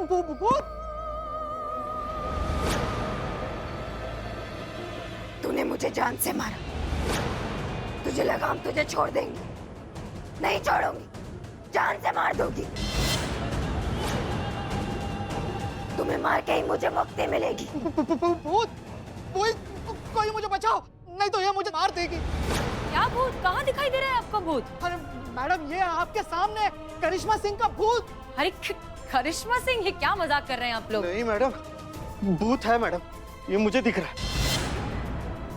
भूत। तूने मुझे जान से मारा, तुझे लगा हम तुझे छोड़ देंगे? नहीं छोड़ूंगी, जान से मार दूंगी। तुम्हें मार के ही मुझे मुक्ति मिलेगी। भूत, कोई मुझे बचाओ, नहीं तो ये मुझे मार देगी। क्या भूत? कहाँ दिखाई दे रहा है आपका भूत? अरे मैडम, ये आपके सामने करिश्मा सिंह का भूत। अरे करिश्मा सिंह, ये क्या मजाक कर रहे हैं आप लोग? नहीं मैडम, भूत है मैडम, ये मुझे दिख रहा है।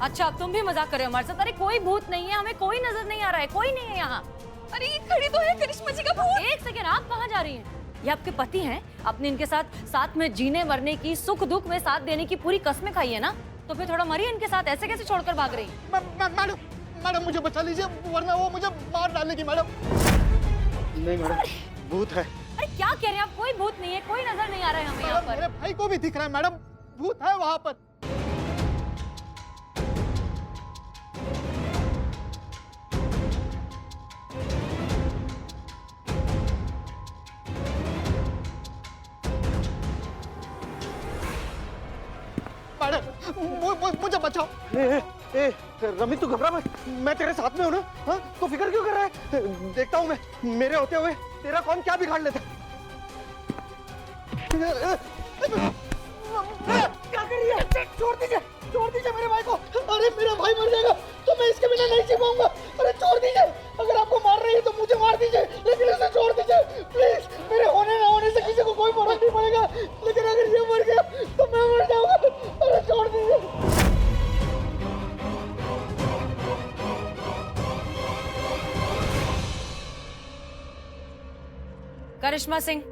अच्छा, अब तुम भी मजाक कर रहे हो हमारे साथ? अरे कोई भूत नहीं है, हमें कोई नजर नहीं आ रहा है, कोई नहीं है यहाँ। अरे ये खड़ी तो है करिश्मा जी का भूत। एक सेकेंड, आप कहाँ जा रही हैं? ये आपके पति हैं, आपने इनके साथ में जीने मरने की, सुख दुख में साथ देने की पूरी कसमें खाई है ना, तो फिर थोड़ा मरिए इनके साथ। ऐसे कैसे छोड़कर भाग रही हैं? मैडम मुझे बचा लीजिए, वरना वो मुझे मार डालेगी मैडम। नहीं मैडम, भूत है। अरे क्या कह रहे हैं आप? कोई भूत नहीं है, कोई नजर नहीं आ रहा है हमें यहाँ पर। मेरे भाई को भी दिख रहा है मैडम, भूत है वहाँ पर। मैडम मुझे बचाओ। ए, रमी तू घबरा मत, मैं तेरे साथ में हूँ ना। हाँ, तो फिक्र क्यों कर रहा है? देखता हूँ मैं, मेरे होते हुए तेरा कौन क्या बिगाड़ लेता। क्या कर रही है? छोड़ दीजिए मेरे भाई को। अरे मेरा भाई मर जाएगा तो मैं इसके बिना नहीं जी पाऊंगा। अरे छोड़ दीजिए, अगर आपको मार रही है तो मुझे मार दीजिए, लेकिन इसे छोड़ दीजिए प्लीज। मेरे होने ना होने से किसी को कोई फर्क नहीं पड़ेगा, लेकिन अगर ये मर गया तो मैं मर जाऊंगा। अरे छोड़ दीजिए। करिश्मा सिंह,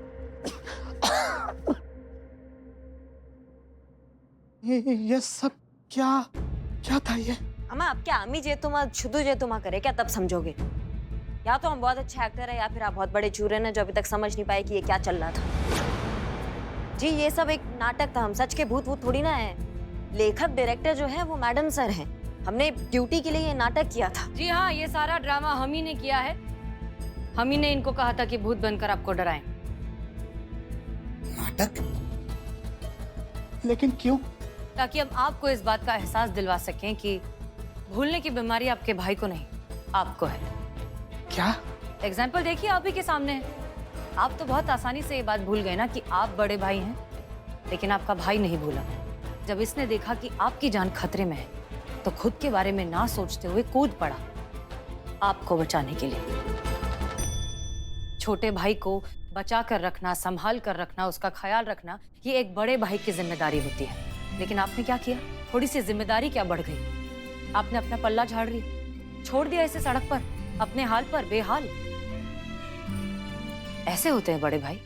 ये सब क्या था ये? अम्मा, अब क्या अम्मी जे तुम शुद्ध जे तुम करे क्या, तब समझोगे? या तो हम बहुत अच्छे एक्टर है, या फिर आप बहुत बड़े चूरन हैं जो अभी तक समझ नहीं पाए कि ये क्या चल रहा था। जी ये सब एक नाटक था, हम सच के भूत वूत थोड़ी ना है। लेखक डायरेक्टर जो है वो मैडम सर हैं, हमने ड्यूटी के लिए ये नाटक किया था। जी हाँ, ये सारा ड्रामा हम ही ने किया है। हम ही ने इनको कहा था कि भूत बनकर आपको डराएं। नाटक? लेकिन क्यों? ताकि हम आपको इस बात का एहसास दिलवा सकें कि भूलने की बीमारी आपके भाई को नहीं, आपको है। क्या? एग्जाम्पल देखिए, आप ही के सामने है। आप तो बहुत आसानी से ये बात भूल गए ना कि आप बड़े भाई हैं, लेकिन आपका भाई नहीं भूला। जब इसने देखा कि आपकी जान खतरे में है, तो खुद के बारे में ना सोचते हुए कूद पड़ा आपको बचाने के लिए। छोटे भाई को बचा कर रखना, संभाल कर रखना, उसका ख्याल रखना, ये एक बड़े भाई की जिम्मेदारी होती है। लेकिन आपने क्या किया? थोड़ी सी जिम्मेदारी क्या बढ़ गई? आपने अपना पल्ला झाड़ लिया, छोड़ दिया इसे सड़क पर, अपने हाल पर बेहाल। ऐसे होते हैं बड़े भाई।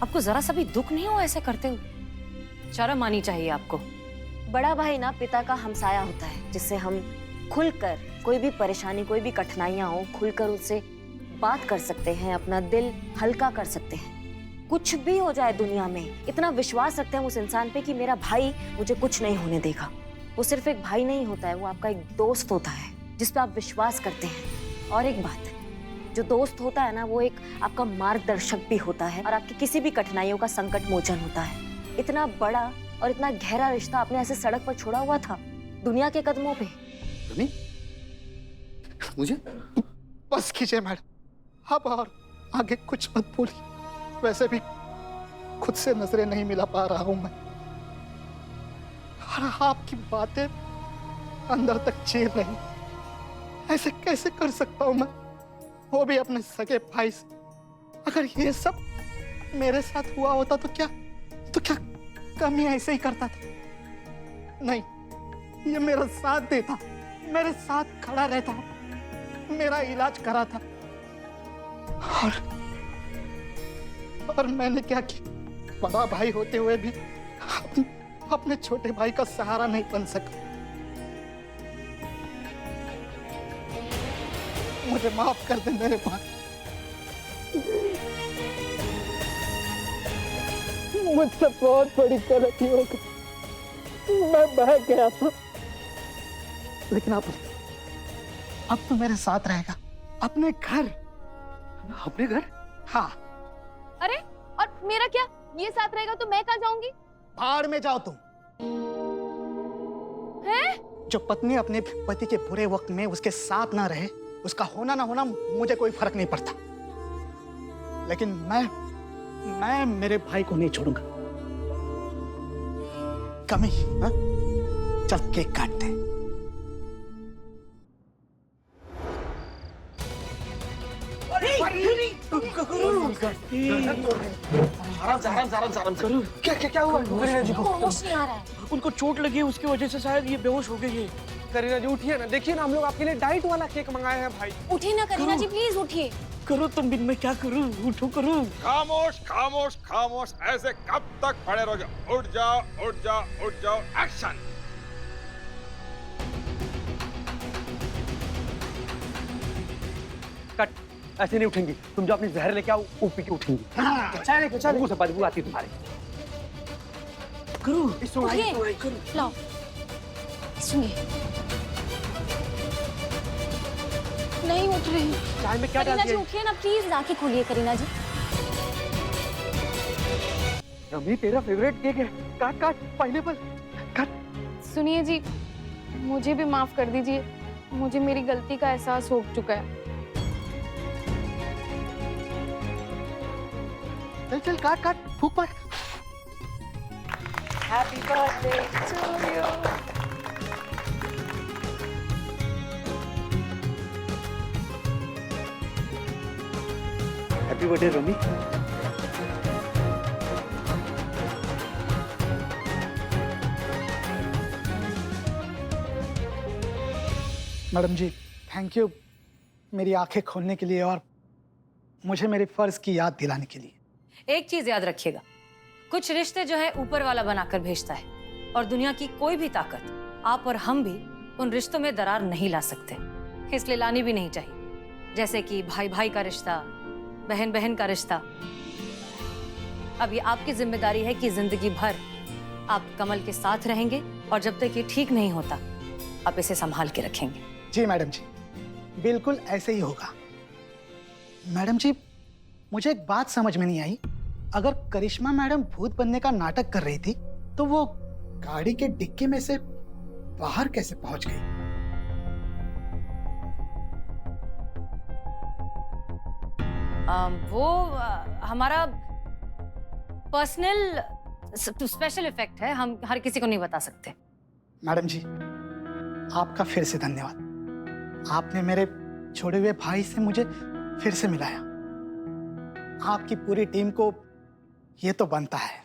आपको जरा सा भी दुख नहीं हो ऐसे करते हुए? शर्म आनी चाहिए आपको। बड़ा भाई ना पिता का हमसाया होता है, जिससे हम खुलकर कोई भी परेशानी, कोई भी कठिनाइयां हो, खुलकर उससे बात कर सकते हैं, अपना दिल हल्का कर सकते हैं। कुछ भी हो जाए दुनिया में, इतना विश्वास रखते हैं उस इंसान पे कि मेरा भाई मुझे कुछ नहीं होने देगा। वो सिर्फ एक भाई नहीं होता है, वो आपका एक दोस्त होता है जिस पे आप विश्वास करते हैं। और एक बात, जो दोस्त होता है ना, वो एक आपका मार्गदर्शक भी होता है और आपकी किसी भी कठिनाइयों का संकट मोचन होता है। इतना बड़ा और इतना गहरा रिश्ता आपने ऐसे सड़क पर छोड़ा हुआ था, दुनिया के कदमों पे। मुझे बस कीजिए मैडम, अब और आगे कुछ मत बोलिए। वैसे भी खुद से नजरें नहीं मिला पा रहा हूं मैं, और आपकी बातें अंदर तक चीर रही। ऐसे कैसे कर सकता हूं मैं, वो भी अपने सगे भाई से? अगर ये सब मेरे साथ हुआ होता तो क्या कमी ऐसे ही करता था? नहीं, ये मेरा साथ देता, मेरे साथ खड़ा रहता, मेरा इलाज करा था। और मैंने क्या किया? बड़ा भाई होते हुए भी अपने छोटे भाई का सहारा नहीं बन सका। मुझे माफ कर दे मेरे भाई, मुझसे बहुत बड़ी गलती हो गई, मैं बह गया था। लेकिन अब तो मेरे साथ रहेगा, अपने घर। अपने घर? हाँ। अरे और मेरा क्या? ये साथ रहेगा तो मैं कहाँ जाऊंगी? भाड़ में जाओ तुम। हैं? जो पत्नी अपने पति के बुरे वक्त में उसके साथ ना रहे, उसका होना ना होना मुझे कोई फर्क नहीं पड़ता, लेकिन मैं मेरे भाई को नहीं छोड़ूंगा। कमी, हाँ? चल केक काटते हैं। क्या हुआ करीना जी को? होश नहीं आ रहा है। उनको चोट लगी है, उसकी वजह से शायद ये बेहोश हो गई है। करीना जी उठिए ना, देखिए ना हम लोग आपके लिए डाइट वाला केक मंगाए हैं भाई। उठिए ना करीना जी, प्लीज उठिए। करो तुम, बिन मैं क्या करूं? उठो करो। खामोश खामोश खामोश, ऐसे कब तक खड़े रहोगे? उठ जाओ उठ जाओ उठ जाओ, एक्शन। कट, ऐसे नहीं उठेंगी। तुम जो अपनी जहर लेके आओ वो पी के उठेंगी। चलो से बदबू आती है तुम्हारी। करो उठिए, लाओ सुनिए। नहीं उठ रही। चाय में क्या डाल करीना जी दिया? उठिए ना प्लीज, आंखें खोलिए करीना जी। रमी तेरा फेवरेट केक है। काट काट, पाइनएप्पल काट। सुनिए जी, मुझे भी माफ कर दीजिए, मुझे मेरी गलती का एहसास हो चुका है। चल चल काट काट, फूक मार। Happy birthday to you. Happy birthday Rami. Madam ji, thank you मेरी आंखें खोलने के लिए और मुझे मेरे फर्ज की याद दिलाने के लिए। एक चीज याद रखिएगा, कुछ रिश्ते जो है ऊपर वाला बनाकर भेजता है, और दुनिया की कोई भी ताकत, आप और हम भी उन रिश्तों में दरार नहीं ला सकते, इसलिए लानी भी नहीं चाहिए। जैसे कि भाई भाई का रिश्ता, बहन बहन का रिश्ता। अब ये आपकी जिम्मेदारी है कि जिंदगी भर आप कमल के साथ रहेंगे, और जब तक ये ठीक नहीं होता आप इसे संभाल के रखेंगे। जी मैडम जी, बिल्कुल ऐसे ही होगा। मैडम जी, मुझे एक बात समझ में नहीं आई, अगर करिश्मा मैडम भूत बनने का नाटक कर रही थी तो वो गाड़ी के डिक्की में से बाहर कैसे पहुंच गई? हमारा पर्सनल स्पेशल इफेक्ट है, हम हर किसी को नहीं बता सकते। मैडम जी, आपका फिर से धन्यवाद। आपने मेरे छोड़े हुए भाई से मुझे फिर से मिलाया। आपकी पूरी टीम को ये तो बनता है।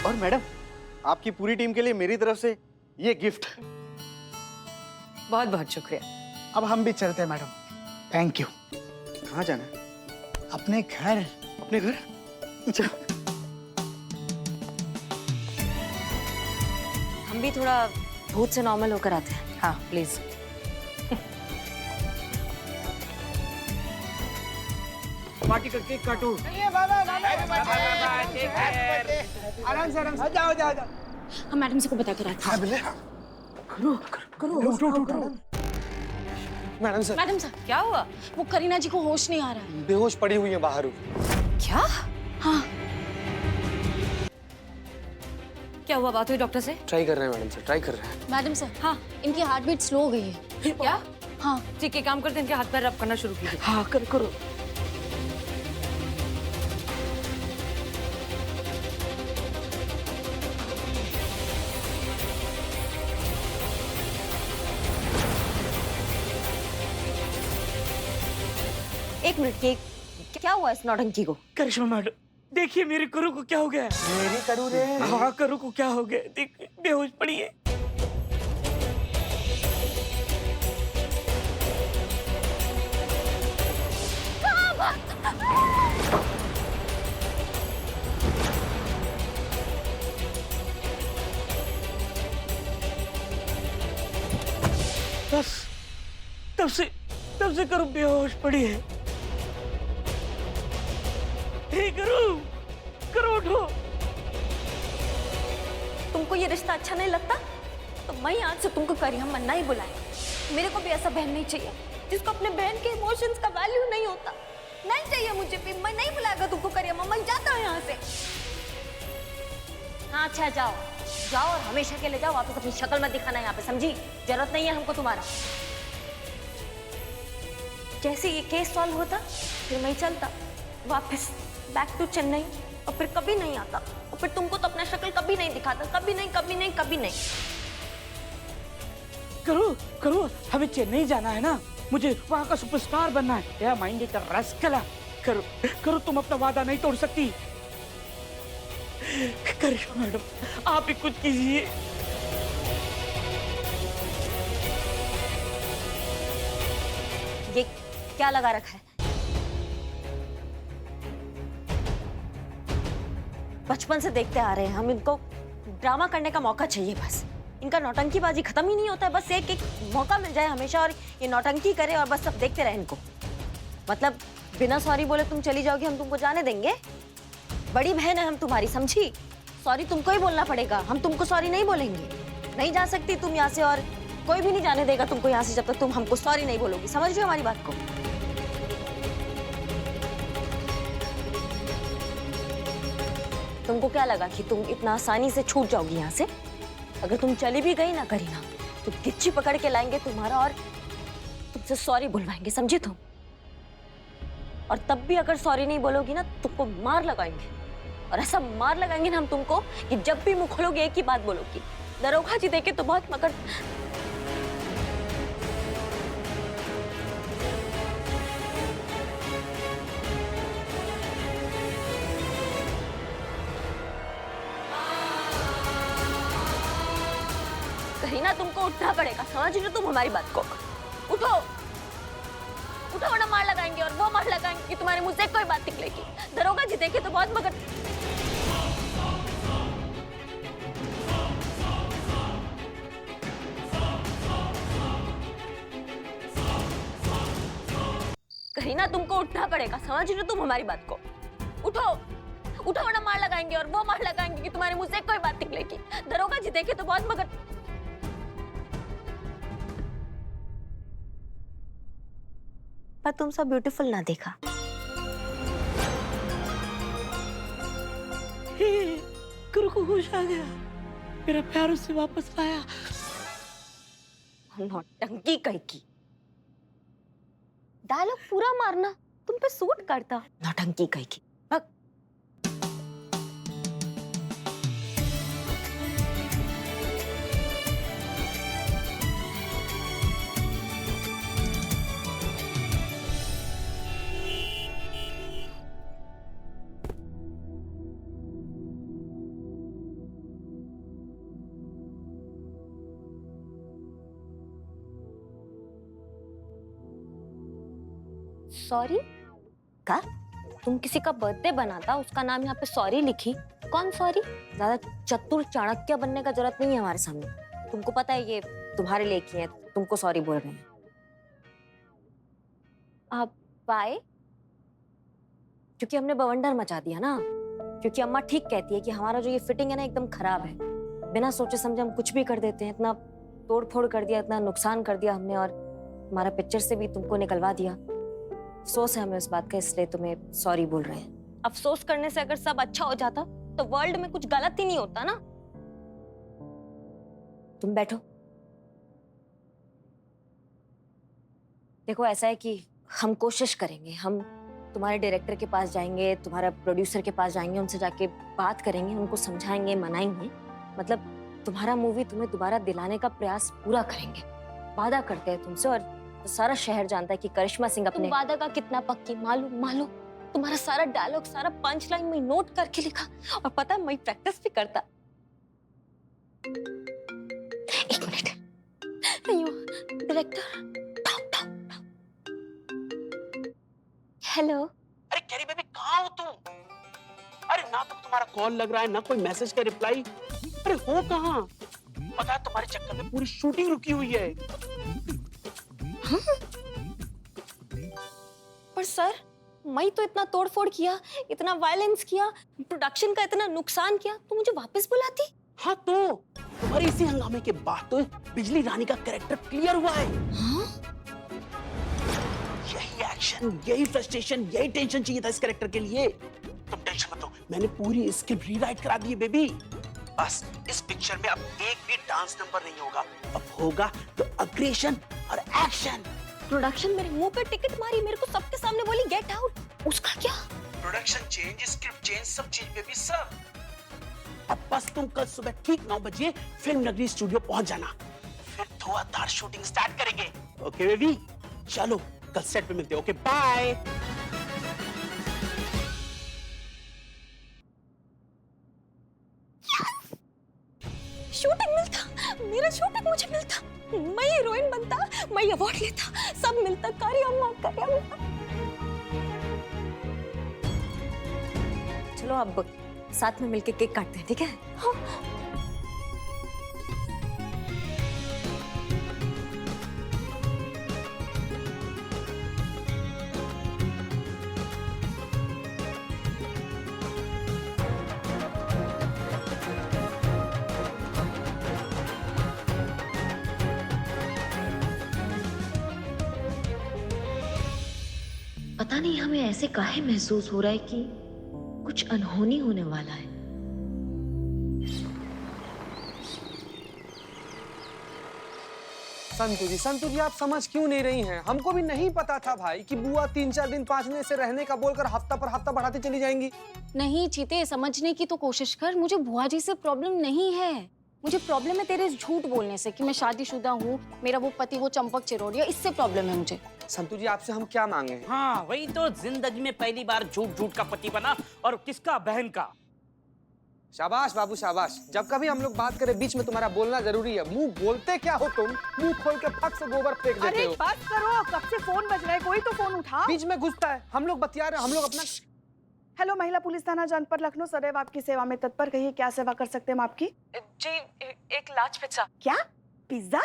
और मैडम, आपकी पूरी टीम के लिए मेरी तरफ से ये गिफ्ट। बहुत बहुत शुक्रिया। अब हम भी चलते हैं मैडम। Thank you. कहाँ जाना है? अपने घर। अपने घर? हम भी थोड़ा भूत से नॉर्मल होकर आते हैं। हाँ प्लीज। पार्टी का केक काटो। आराम से जाओ जाओ जाओ। हम मैडम से को बता कर आते हैं। करो। मैडम सर, मैडम सर, क्या हुआ? वो करीना जी को होश नहीं आ रहा है। बेहोश पड़ी हुई है बाहर। क्या? हाँ। क्या हुआ? बात हुई डॉक्टर से? ट्राई कर रहे हैं मैडम सर, ट्राई कर रहे हैं। मैडम सर, हाँ। इनकी हार्ट बीट स्लो हो गई है। क्या? हाँ। ठीक है, काम करते हैं, इनके हाथ पैर रब करना शुरू कीजिए। हाँ करो। एक मिनट, ये क्या हुआ इस नौटंकी को? करिश्मा मैडम, देखिए मेरे करू को क्या हो गया है। मेरी करू रे? हाँ करू को क्या हो गया, देख बेहोश पड़ी है। बस तब से करू बेहोश पड़ी है। हे करो उठो। तुमको ये रिश्ता अच्छा नहीं लगता तो मैं आज से तुमको करिया मन्ना ही बुलाए। मेरे को भी ऐसा बहन नहीं चाहिए जिसको अपने बहन के इमोशंस का वैल्यू नहीं होता। नहीं चाहिए मुझे भी। मैं नहीं बुलाएगा तुमको करियम्मा, मैं जाता हूँ यहाँ से। हाँ अच्छा जाओ जाओ और हमेशा के लिए जाओ, वापस अपनी शक्ल मत दिखाना यहाँ पे, समझी? जरूरत नहीं है हमको तुम्हारा। जैसे ये केस सॉल्व होता फिर मैं चलता वापस बैक टू चेन्नई और फिर कभी नहीं आता और फिर तुमको तो अपना शक्ल कभी नहीं दिखाता, कभी नहीं कभी नहीं कभी नहीं। करो करो, हमें चेन्नई जाना है ना, मुझे वहाँ का सुपरस्टार बनना है। या माइंड इट रस्कला। करो करो, तुम अपना वादा नहीं तोड़ सकती। करिश्मा मैडम, आप ही कुछ कीजिए। ये क्या लगा रखा है? बचपन से देखते आ रहे हैं हम, इनको ड्रामा करने का मौका चाहिए बस। इनका नौटंकीबाजी खत्म ही नहीं होता है, बस एक एक मौका मिल जाए हमेशा और ये नौटंकी करे और बस सब देखते रहे इनको। मतलब बिना सॉरी बोले तुम चली जाओगी, हम तुमको जाने देंगे? बड़ी बहन है हम तुम्हारी, समझी? सॉरी तुमको ही बोलना पड़ेगा, हम तुमको सॉरी नहीं बोलेंगे। नहीं जा सकती तुम यहाँ से और कोई भी नहीं जाने देगा तुमको यहाँ से जब तक तुम हमको सॉरी नहीं बोलोगी, समझ रही हो हमारी बात को? तुमको क्या लगा कि तुम इतना आसानी से छूट जाओगी यहाँ से? अगर तुम चली भी गई ना करीना, तो गिच्ची पकड़ के लाएंगे तुम्हारा और तुमसे सॉरी बुलवाएंगे, समझे तुम? और तब भी अगर सॉरी नहीं बोलोगी ना, तुमको मार लगाएंगे। और ऐसा मार लगाएंगे ना हम तुमको कि जब भी मुंह खोलोगे एक ही बात बोलोगी, दरोगा जी देखे तो बहुत मगर। कहीं ना तुमको उठना पड़ेगा, समझ रहे हो तुम हमारी बात को? उठो उठो वरना मार लगाएंगे, और वो मार लगाएंगे कि तुम्हारे मुंह से कोई बात निकलेगी। दरोगा जी देखे तो बहुत मगर। कहीं ना तुमको उठना पड़ेगा, समझ रहे हो तुम हमारी बात को? उठो उठो वरना मार लगाएंगे, और वो मार लगाएंगे कि तुम्हारे मुंह से कोई बात निकलेगी। दरोगा जी देखे तो बहुत मगर। पर तुम सब ब्यूटीफुल ना देखा। गुरु को होश आ गया, मेरा प्यार उससे वापस लाया। नौटंकी कहीं की। डायलॉग पूरा मारना तुम पे सूट करता। नौटंकी कहीं की। भग। सॉरी? का? तुम किसी का बर्थडे बनाता, उसका नाम यहाँ पे सॉरी लिखी? कौन सॉरी? ज्यादा चतुर चाणक्य बनने का जरूरत नहीं है हमारे सामने। तुमको पता है ये तुम्हारे लिए किए हैं, तुमको सॉरी बोल रहे हैं। आप बाय? क्योंकि हमने बवंडर मचा दिया ना। क्योंकि अम्मा ठीक कहती है कि हमारा जो ये फिटिंग है ना एकदम खराब है। बिना सोचे समझे हम कुछ भी कर देते हैं। इतना तोड़ फोड़ कर दिया, इतना नुकसान कर दिया हमने, और हमारा पिक्चर से भी तुमको निकलवा दिया। अफसोस है हमें उस बात का, इसलिए तुम्हें सॉरी बोल रहे हैं। अफसोस करने से अगर सब अच्छा हो जाता तो वर्ल्ड में कुछ गलत ही नहीं होता ना। तुम बैठो। देखो ऐसा है कि हम कोशिश करेंगे, हम तुम्हारे डायरेक्टर के पास जाएंगे, तुम्हारा प्रोड्यूसर के पास जाएंगे, उनसे जाके बात करेंगे, उनको समझाएंगे, मनाएंगे। मतलब तुम्हारा मूवी तुम्हें दोबारा दिलाने का प्रयास पूरा करेंगे, वादा करते हैं तुमसे। और तो सारा शहर जानता है कि करिश्मा सिंह अपने वादा का कितना पक्की। मालूम तुम्हारा सारा डायलॉग, सारा पंच लाइन मैं नोट करके लिखा, और पता है मैं प्रैक्टिस भी करता। एक मिनट। डायरेक्टर। हेलो। अरे कैरी बेबी कहाँ हो तुम? अरे ना तो तुम्हारा कॉल लग रहा है, ना कोई मैसेज का रिप्लाई। अरे हो कहाँ? पता है तुम्हारे चक्कर में पूरी शूटिंग रुकी हुई है। पर सर मैं तो इतना तोड़फोड़ किया, इतना वायलेंस किया, प्रोडक्शन का इतना नुकसान किया, तो मुझे वापस बुलाती? हाँ तो तुम्हारे इसी हंगामे के बाद तो बिजली रानी का कैरेक्टर क्लियर हुआ है। यही एक्शन, यही फ्रस्ट्रेशन, यही टेंशन चाहिए था इस कैरेक्टर के लिए। तुम टेंशन मत लो, मैंने पूरी स्क्रिप्ट रीराइट करा दी है बेबी। बस इस पिक्चर में अब एक भी डांस नंबर नहीं होगा, अब होगा तो अग्रेशन और एक्शन। प्रोडक्शन मेरे मुंह पे टिकट मारी, मेरे को सबके सामने बोली गेट आउट, उसका क्या? प्रोडक्शन चेंज, स्क्रिप्ट चेंज, सब चेंज बेबी सब। अब बस तुम कल सुबह ठीक 9 बजे फिल्म नगरी स्टूडियो पहुंच जाना, फिर धुआंधार शूटिंग स्टार्ट करेंगे। ओके बेबी, चलो कल सेट पे मिलते हैं। Okay bye. शूटिंग मिलता, मेरा शूटिंग मुझे मिलता, मैं हीरोइन बनता, मैं अवार्ड लेता, सब मिलता। करे अम्मा, करे अम्मा। चलो अब साथ में मिलके केक काटते हैं, ठीक है? हाँ। पता नहीं हमें ऐसे काहे महसूस हो रहा है कि कुछ अनहोनी होने वाला है। संतु जी आप समझ क्यों नहीं रही हैं? हमको भी नहीं पता था भाई कि बुआ 3-4 दिन 5 दिन से रहने का बोलकर हफ्ता पर हफ्ता बढ़ाती चली जाएंगी। नहीं चीते, समझने की तो कोशिश कर। मुझे बुआ जी से प्रॉब्लम नहीं है, मुझे प्रॉब्लम है तेरे झूठ बोलने से कि मैं शादीशुदा हूँ, मेरा वो पति वो चंपक चिरोड़िया, इससे प्रॉब्लम है मुझे। संतु जी आपसे हम क्या मांगे? हाँ वही तो, जिंदगी में पहली बार झूठ झूठ का पति बना, और किसका? बहन का। शाबाश बाबू शाबाश। जब कभी हम लोग बात करें बीच में तुम्हारा बोलना जरूरी है। मुंह बोलते क्या हो तुम? मुंह खोल के फट से गोबर फेंक देते अरे हो। बस करो, कब से फोन बज रहा है, कोई तो फोन उठा। बीच में घुसता है, हम लोग बतिया रहे हैं, हम लोग अपना। हेलो, महिला पुलिस थाना जनपद लखनऊ सदैव आपकी सेवा में तत्पर। कहिए क्या सेवा कर सकते हैं हम आपकी? जी एक लार्ज पिज्जा। क्या? पिज्जा?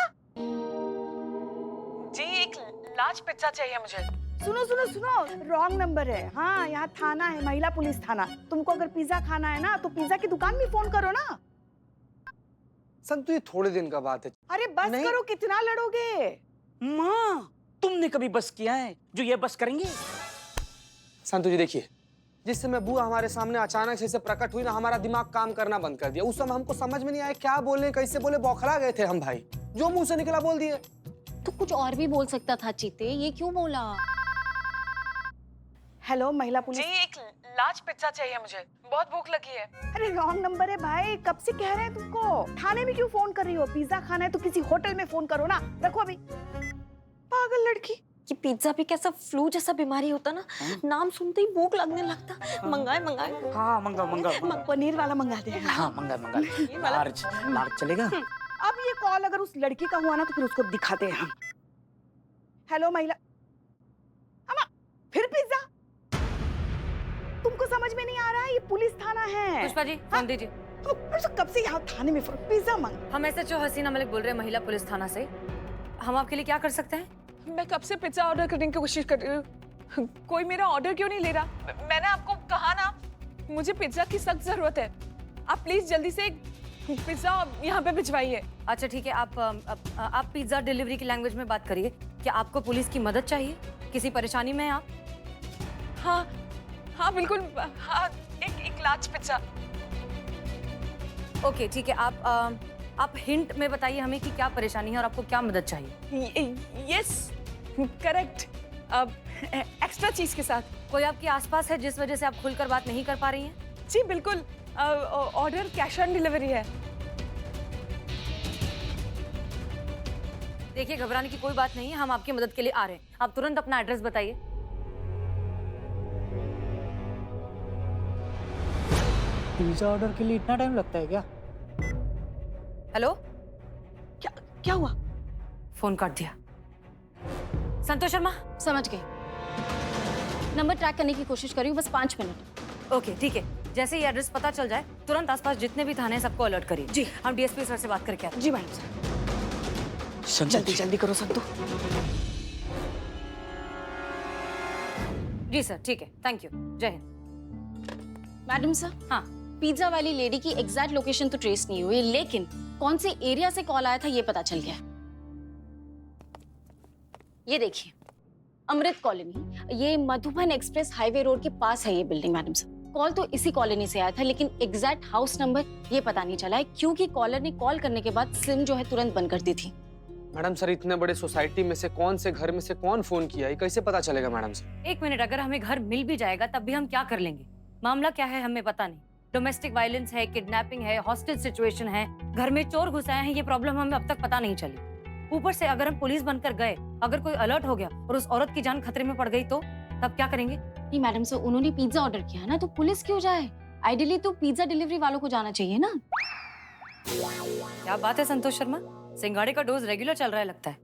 जी एक लार्ज पिज्जा चाहिए मुझे। सुनो सुनो सुनो, रॉन्ग नंबर है। हाँ, यहाँ थाना है, महिला पुलिस थाना। तुमको अगर पिज्जा खाना है ना तो पिज्जा की दुकान में फोन करो ना। संतु ये थोड़े दिन का बात है। अरे बस करो, कितना लड़ोगे? माँ तुमने कभी बस किया है जो ये बस करेंगे? संतु जी देखिए, जिस समय बुआ हमारे सामने अचानक से प्रकट हुई ना, हमारा दिमाग काम करना बंद कर दिया। उस समय हमको समझ में नहीं आया क्या बोले, कैसे बोले, बौखला गए थे हम भाई। जो मुंह से निकला बोल दिए। तो कुछ और भी बोल सकता था चीते, ये क्यों बोला? हेलो महिला पुलिस। जी एक लार्ज पिज्जा चाहिए मुझे, बहुत भूख लगी है। अरे रॉन्ग नंबर है भाई, कब से कह रहे हैं तुमको। थाने में क्यों फोन कर रही हो? पिज्जा खाना है तो किसी होटल में फोन करो ना। रखो अभी। पागल लड़की। कि पिज्जा भी कैसा फ्लू जैसा बीमारी होता ना, नाम सुनते ही भूख लगने लगता। मंगाए मंगाए। हाँ मंगा। पनीर वाला मंगा दे। हाँ मंगा। लार्ज चलेगा? अब ये कॉल अगर उस लड़की का हुआ ना तो फिर उसको दिखाते हैं हम। हेलो महिला। अम्मा, फिर पिज्जा? तुमको समझ में नहीं आ रहा है? ये पुलिस थाना है। पुष्पा जी फोन दीजिए। तो कब से यहाँ थाने में पिज्जा मांग? हम SHO हसीना मलिक बोल रहे हैं महिला पुलिस थाना से। हम आपके लिए क्या कर सकते हैं? मैं कब से पिज्जा ऑर्डर करने की कोशिश कर रही हूँ, कोई मेरा ऑर्डर क्यों नहीं ले रहा? मैंने आपको कहा ना, मुझे पिज्जा की सख्त जरूरत है। आप प्लीज जल्दी से पिज्जा यहाँ पे भिजवाइए। अच्छा ठीक है, आप पिज्जा डिलीवरी की लैंग्वेज में बात करिए। क्या आपको पुलिस की मदद चाहिए? किसी परेशानी में हैं आप? हाँ बिल्कुल। हाँ एक लार्ज पिज्जा। ओके ठीक है, आप हिंट में बताइए हमें कि क्या परेशानी है और आपको क्या मदद चाहिए। यस करेक्ट, एक्स्ट्रा चीज के साथ। कोई आपके आसपास है जिस वजह से आप खुलकर बात नहीं कर पा रही हैं? जी बिल्कुल, ऑर्डर कैश ऑन डिलीवरी है। देखिए घबराने की कोई बात नहीं है, हम आपकी मदद के लिए आ रहे हैं। आप तुरंत अपना एड्रेस बताइए। पिज्जा ऑर्डर के लिए इतना टाइम लगता है क्या? हेलो, क्या हुआ? फोन काट दिया। संतोष शर्मा। समझ गई, नंबर ट्रैक करने की कोशिश करी हूँ, बस 5 मिनट। ओके ठीक है, जैसे ही एड्रेस पता चल जाए तुरंत आसपास जितने भी थाने हैं सबको अलर्ट करिए। जी। हम DSP सर से बात करके आते हैं। जी मैडम सर। जल्दी जल्दी करो संतु। जी सर ठीक है, थैंक यू, जय हिंद। मैडम सर, हाँ पिज्जा वाली लेडी की एग्जैक्ट लोकेशन तो ट्रेस नहीं हुई, लेकिन कौन से एरिया से कॉल आया था ये पता चल गया। ये देखिए, अमृत कॉलोनी, ये मधुबन एक्सप्रेस हाईवे रोड के पास है ये बिल्डिंग मैडम साहब। कॉल तो इसी कॉलोनी से आया था, लेकिन एग्जैक्ट हाउस नंबर ये पता नहीं चला है, क्योंकि कॉलर ने कॉल करने के बाद सिम जो है तुरंत बंद कर दी थी। मैडम सर, इतने बड़े सोसाइटी में से कौन से घर में से कौन फोन किया, ये कैसे पता चलेगा मैडम सर? एक मिनट, अगर हमें घर मिल भी जाएगा तब भी हम क्या कर लेंगे? मामला क्या है हमें पता नहीं। डोमेस्टिक वायलेंस है, किडनैपिंग है, हॉस्टेज सिचुएशन है, घर में चोर घुस आए हैं, ये प्रॉब्लम हमें अब तक पता नहीं चली। ऊपर से अगर हम पुलिस बनकर गए, अगर कोई अलर्ट हो गया और उस औरत की जान खतरे में पड़ गई तो तब क्या करेंगे? नहीं मैडम सर, उन्होंने पिज्जा ऑर्डर किया है ना, तो पुलिस क्यों जाए? आइडियली तो पिज्जा डिलीवरी वालों को जाना चाहिए ना। क्या बात है संतोष शर्मा, सिंघाड़े का डोज रेगुलर चल रहा है लगता है।